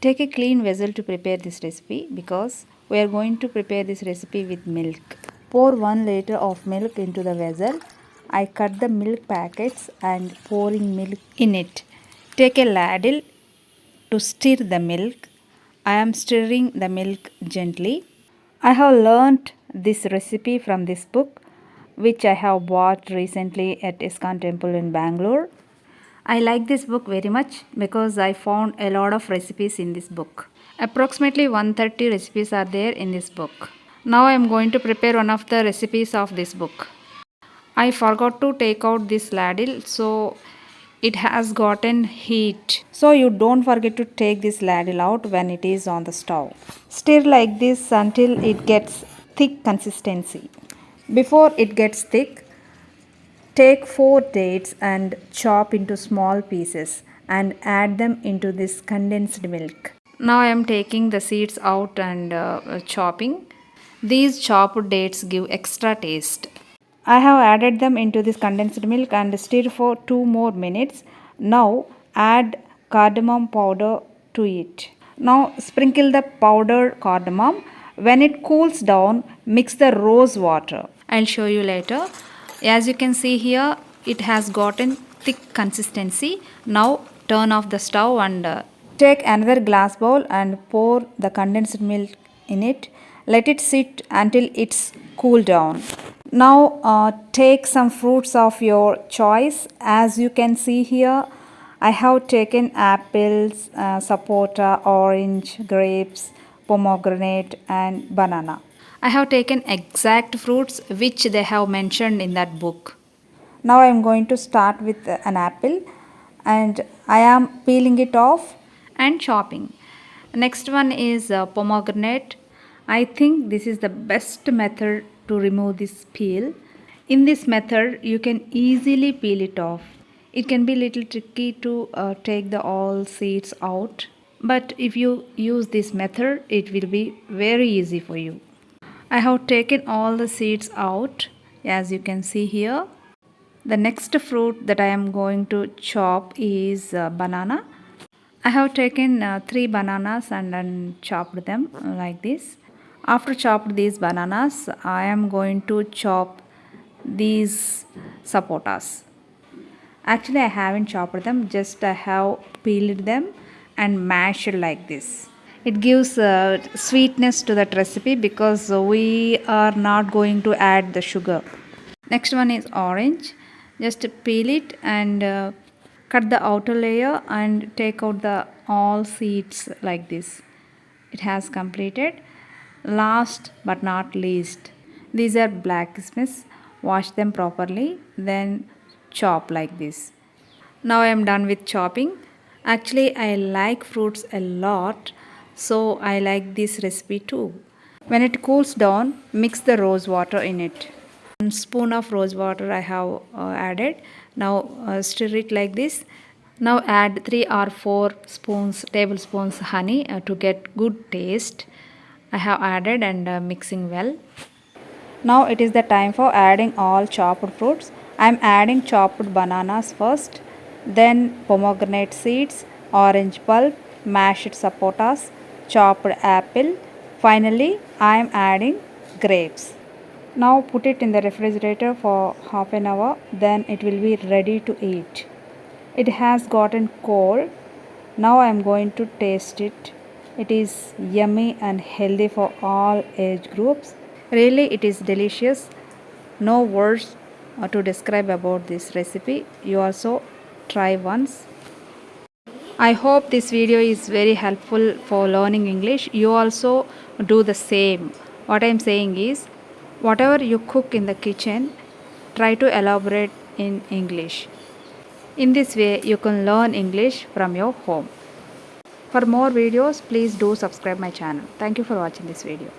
Take a clean vessel to prepare this recipe because we are going to prepare this recipe with milk. Pour 1 liter of milk into the vessel. I cut the milk packets and pouring milk in it. Take a ladle to stir the milk. I am stirring the milk gently. I have learnt this recipe from this book which I have bought recently at ISKCON temple in Bangalore. I like this book very much because I found a lot of recipes in this book. Approximately 130 recipes are there in this book. Now I am going to prepare one of the recipes of this book. I forgot to take out this ladle, so it has gotten heat. So you don't forget to take this ladle out when it is on the stove. Stir like this until it gets thick consistency. Before it gets thick, take 4 dates and chop into small pieces and add them into this condensed milk. Now I am taking the seeds out and chopping. These chopped dates give extra taste. I have added them into this condensed milk and stir for 2 more minutes. Now add cardamom powder to it. Now sprinkle the powdered cardamom. When it cools down, mix the rose water. I'll show you later. As you can see here, it has gotten thick consistency. Now turn off the stove and take another glass bowl and pour the condensed milk in it. Let it sit until it's cooled down. Now take some fruits of your choice. As you can see here, I have taken apples, sapota, orange, grapes, pomegranate and banana. I have taken exact fruits which they have mentioned in that book. Now I am going to start with an apple and I am peeling it off and chopping. Next one is pomegranate. I think this is the best method to remove this peel. In this method you can easily peel it off. It can be little tricky to take the all seeds out, but if you use this method it will be very easy for you. I have taken all the seeds out as you can see here. The next fruit that I am going to chop is banana. I have taken 3 bananas and then chopped them like this. After chopped these bananas, I am going to chop these sapotas. Actually, I haven't chopped them, just I have peeled them and mashed like this. It gives sweetness to that recipe because we are not going to add the sugar. Next one is orange. Just peel it and cut the outer layer and take out the all seeds like this. It has completed. Last but not least, these are black kismis. Wash them properly, then chop like this. Now I am done with chopping. Actually, I like fruits a lot, so I like this recipe too. When it cools down, mix the rose water in it. 1 spoon of rose water I have added. Now stir it like this. Now add 3 or 4 tablespoons honey to get good taste. I have added and mixing well. Now it is the time for adding all chopped fruits. I am adding chopped bananas first, then pomegranate seeds, orange pulp, mashed sapotas, chopped apple. Finally, I am adding grapes. Now put it in the refrigerator for half an hour, then it will be ready to eat. It has gotten cold. Now I am going to taste it. It is yummy and healthy for all age groups. Really, it is delicious. No words to describe about this recipe. You also try once. I hope this video is very helpful for learning English. You also do the same. What I am saying is, whatever you cook in the kitchen, try to elaborate in English. In this way, you can learn English from your home. For more videos, please do subscribe my channel. Thank you for watching this video.